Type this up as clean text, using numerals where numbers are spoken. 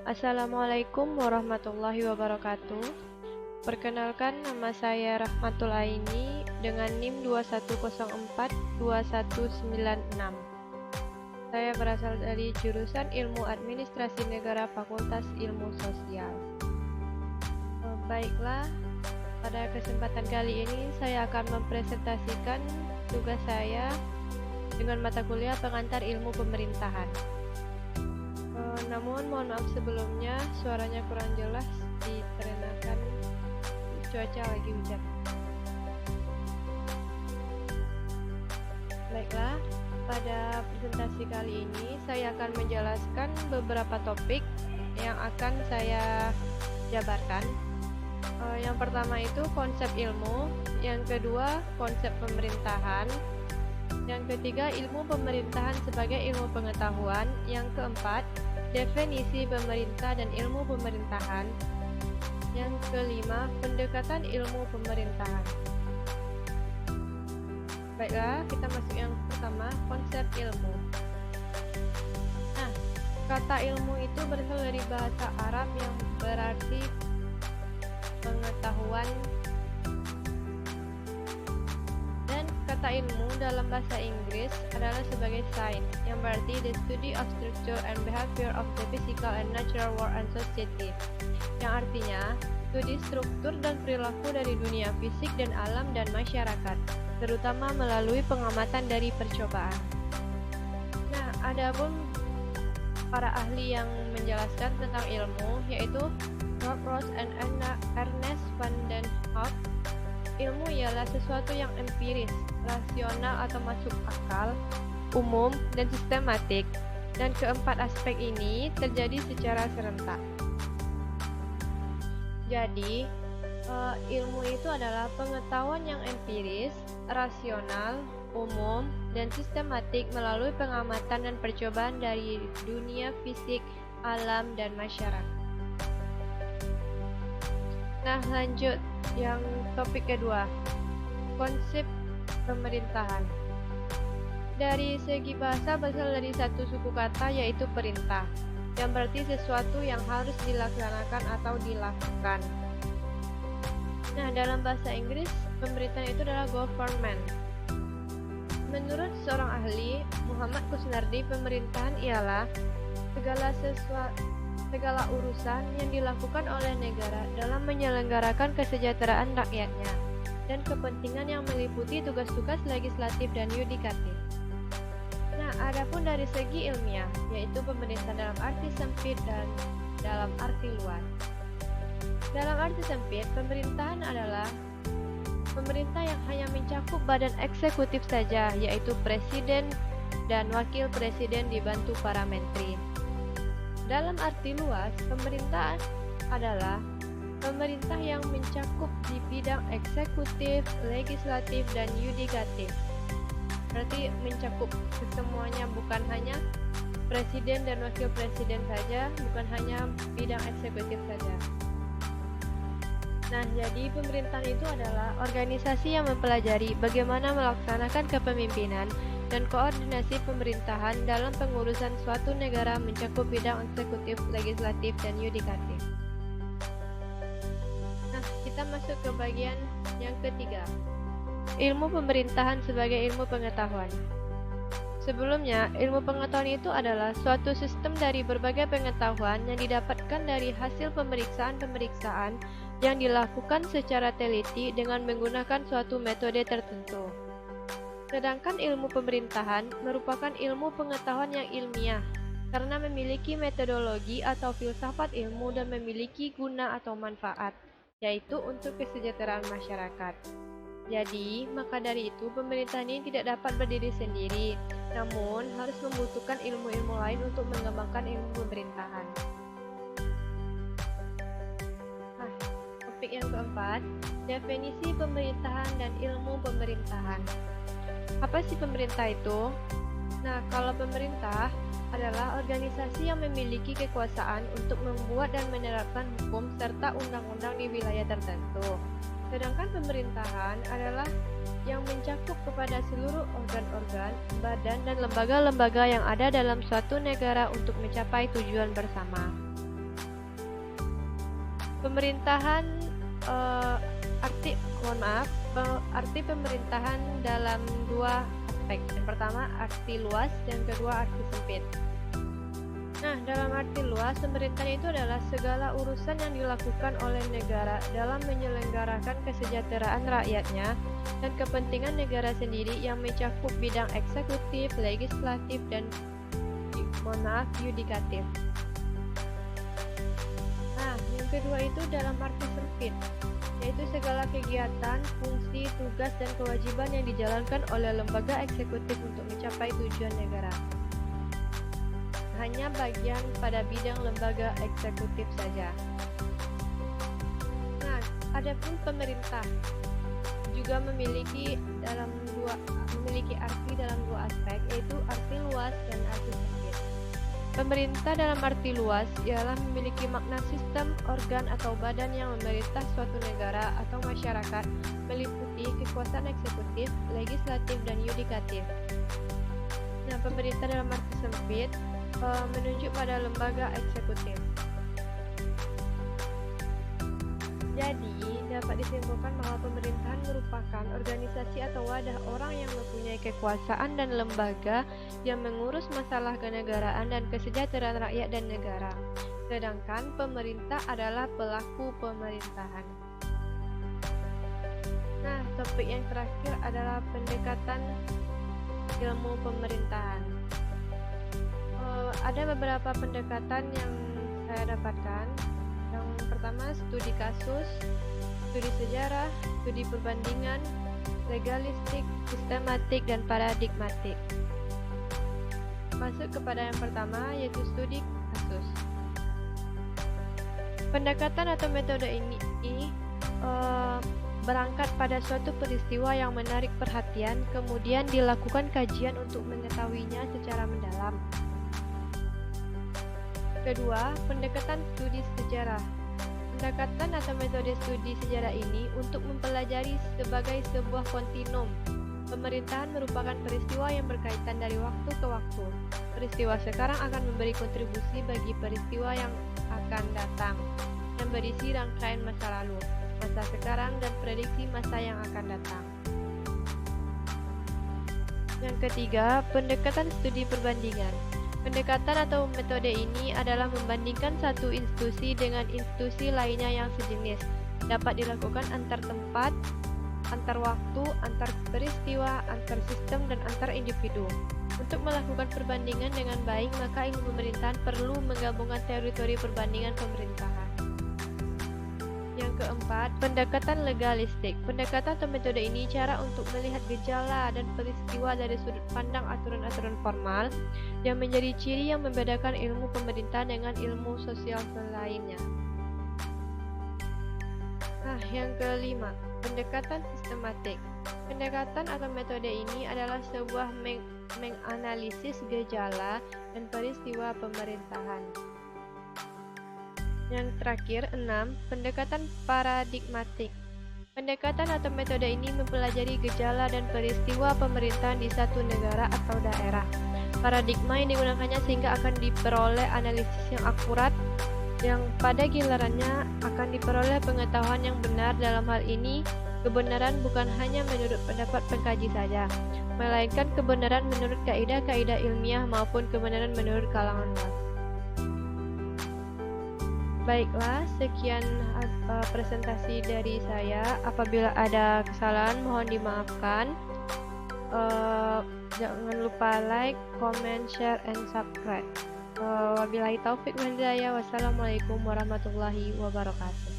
Assalamualaikum warahmatullahi wabarakatuh. Perkenalkan, nama saya Rahmatul Aini dengan NIM 21042196. Saya berasal dari jurusan Ilmu Administrasi Negara Fakultas Ilmu Sosial. Baiklah, pada kesempatan kali ini saya akan mempresentasikan tugas saya dengan mata kuliah pengantar ilmu pemerintahan. Namun mohon maaf sebelumnya suaranya kurang jelas dikarenakan cuaca lagi hujan. Baiklah, pada presentasi kali ini saya akan menjelaskan beberapa topik yang akan saya jabarkan. Yang pertama itu konsep ilmu, yang kedua konsep pemerintahan, yang ketiga ilmu pemerintahan sebagai ilmu pengetahuan, yang keempat definisi pemerintah dan ilmu pemerintahan, yang kelima pendekatan ilmu pemerintahan. Baiklah, kita masuk yang pertama, konsep ilmu. Nah, kata ilmu itu berasal dari bahasa Arab yang berarti pengetahuan, dan kata ilmu dalam bahasa Inggris adalah sebagai science, yang berarti the study of structure and behavior of the physical and natural world and society, yang artinya studi struktur dan perilaku dari dunia fisik dan alam dan masyarakat, terutama melalui pengamatan dari percobaan. Nah, adapun para ahli yang menjelaskan tentang ilmu yaitu Robert Ross and Ernest van den Hoek. Ilmu ialah sesuatu yang empiris, rasional atau masuk akal, umum, dan sistematik, dan keempat aspek ini terjadi secara serentak. Jadi, ilmu itu adalah pengetahuan yang empiris, rasional, umum, dan sistematik melalui pengamatan dan percobaan dari dunia fisik, alam, dan masyarakat. Nah, lanjut yang topik kedua, konsep pemerintahan. Dari segi bahasa berasal dari satu suku kata yaitu perintah, yang berarti sesuatu yang harus dilaksanakan atau dilakukan. Nah, dalam bahasa Inggris, pemerintahan itu adalah government. Menurut seorang ahli, Muhammad Kusnardi, pemerintahan ialah segala urusan yang dilakukan oleh negara dalam menyelenggarakan kesejahteraan rakyatnya dan kepentingan yang meliputi tugas-tugas legislatif dan yudikatif. Nah, adapun dari segi ilmiah, yaitu pemerintahan dalam arti sempit dan dalam arti luas. Dalam arti sempit, pemerintahan adalah pemerintah yang hanya mencakup badan eksekutif saja, yaitu presiden dan wakil presiden dibantu para menteri. Dalam arti luas, pemerintahan adalah pemerintah yang mencakup di bidang eksekutif, legislatif, dan yudikatif. Berarti mencakup kesemuanya, bukan hanya presiden dan wakil presiden saja, bukan hanya bidang eksekutif saja. Nah, jadi pemerintahan itu adalah organisasi yang mempelajari bagaimana melaksanakan kepemimpinan dan koordinasi pemerintahan dalam pengurusan suatu negara mencakup bidang eksekutif, legislatif, dan yudikatif. Nah, kita masuk ke bagian yang ketiga, ilmu pemerintahan sebagai ilmu pengetahuan. Sebelumnya, ilmu pengetahuan itu adalah suatu sistem dari berbagai pengetahuan yang didapatkan dari hasil pemeriksaan-pemeriksaan yang dilakukan secara teliti dengan menggunakan suatu metode tertentu. Sedangkan ilmu pemerintahan merupakan ilmu pengetahuan yang ilmiah karena memiliki metodologi atau filsafat ilmu dan memiliki guna atau manfaat, yaitu untuk kesejahteraan masyarakat. Jadi, maka dari itu pemerintahan ini tidak dapat berdiri sendiri, namun harus membutuhkan ilmu-ilmu lain untuk mengembangkan ilmu pemerintahan. Nah, topik yang keempat, definisi pemerintahan dan ilmu pemerintahan. Apa sih pemerintah itu? Nah, kalau pemerintah adalah organisasi yang memiliki kekuasaan untuk membuat dan menerapkan hukum serta undang-undang di wilayah tertentu. Sedangkan pemerintahan adalah yang mencakup kepada seluruh organ-organ, badan, dan lembaga-lembaga yang ada dalam suatu negara untuk mencapai tujuan bersama. Pemerintahan eh, arti pemerintahan dalam dua aspek. Yang pertama arti luas, yang kedua arti sempit. Nah, dalam arti luas, pemerintahan itu adalah segala urusan yang dilakukan oleh negara dalam menyelenggarakan kesejahteraan rakyatnya dan kepentingan negara sendiri yang mencakup bidang eksekutif, legislatif, dan yudikatif. Nah, yang kedua itu dalam arti sempit, yaitu segala kegiatan, fungsi, tugas, dan kewajiban yang dijalankan oleh lembaga eksekutif untuk mencapai tujuan negara. Hanya bagian pada bidang lembaga eksekutif saja. Nah, adapun pemerintah juga memiliki arti dalam dua aspek, yaitu arti luas dan arti sempit. Pemerintah dalam arti luas ialah memiliki makna sistem, organ atau badan yang memerintah suatu negara atau masyarakat, meliputi kekuasaan eksekutif, legislatif, dan yudikatif. Nah, pemerintah dalam arti sempit menunjuk pada lembaga eksekutif. Jadi, dapat disimpulkan bahwa pemerintahan merupakan organisasi atau wadah orang yang mempunyai kekuasaan dan lembaga yang mengurus masalah kenegaraan dan kesejahteraan rakyat dan negara. Sedangkan pemerintah adalah pelaku pemerintahan. Nah, topik yang terakhir adalah pendekatan ilmu pemerintahan. Ada beberapa pendekatan yang saya dapatkan. Yang pertama, studi kasus, studi sejarah, studi perbandingan, legalistik, sistematik, dan paradigmatik. Masuk kepada yang pertama, yaitu studi kasus. Pendekatan atau metode ini berangkat pada suatu peristiwa yang menarik perhatian, kemudian dilakukan kajian untuk mengetahuinya secara mendalam. Kedua, pendekatan studi sejarah. Pendekatan atau metode studi sejarah ini untuk mempelajari sebagai sebuah kontinum. Pemerintahan merupakan peristiwa yang berkaitan dari waktu ke waktu. Peristiwa sekarang akan memberi kontribusi bagi peristiwa yang akan datang, yang berisi rangkaian masa lalu, masa sekarang, dan prediksi masa yang akan datang. Yang ketiga, pendekatan studi perbandingan. Pendekatan atau metode ini adalah membandingkan satu institusi dengan institusi lainnya yang sejenis. Dapat dilakukan antar tempat, antar waktu, antar peristiwa, antar sistem, dan antar individu. Untuk melakukan perbandingan dengan baik, maka ilmu pemerintahan perlu menggabungkan teori-teori perbandingan pemerintahan. Yang keempat, pendekatan legalistik. Pendekatan atau metode ini cara untuk melihat gejala dan peristiwa dari sudut pandang aturan-aturan formal yang menjadi ciri yang membedakan ilmu pemerintahan dengan ilmu sosial lainnya. Nah, yang kelima, pendekatan sistematik. Pendekatan atau metode ini adalah sebuah menganalisis gejala dan peristiwa pemerintahan. Yang terakhir, 6. Pendekatan paradigmatik. Pendekatan atau metode ini mempelajari gejala dan peristiwa pemerintahan di satu negara atau daerah. Paradigma yang digunakannya sehingga akan diperoleh analisis yang akurat, yang pada gilirannya akan diperoleh pengetahuan yang benar. Dalam hal ini, kebenaran bukan hanya menurut pendapat pengkaji saja, melainkan kebenaran menurut kaidah-kaidah ilmiah maupun kebenaran menurut kalangan luas. Baiklah, sekian presentasi dari saya. Apabila ada kesalahan, mohon dimaafkan. Jangan lupa like, comment, share, and subscribe. Wabillahi taufik wal hidayah. Wassalamualaikum warahmatullahi wabarakatuh.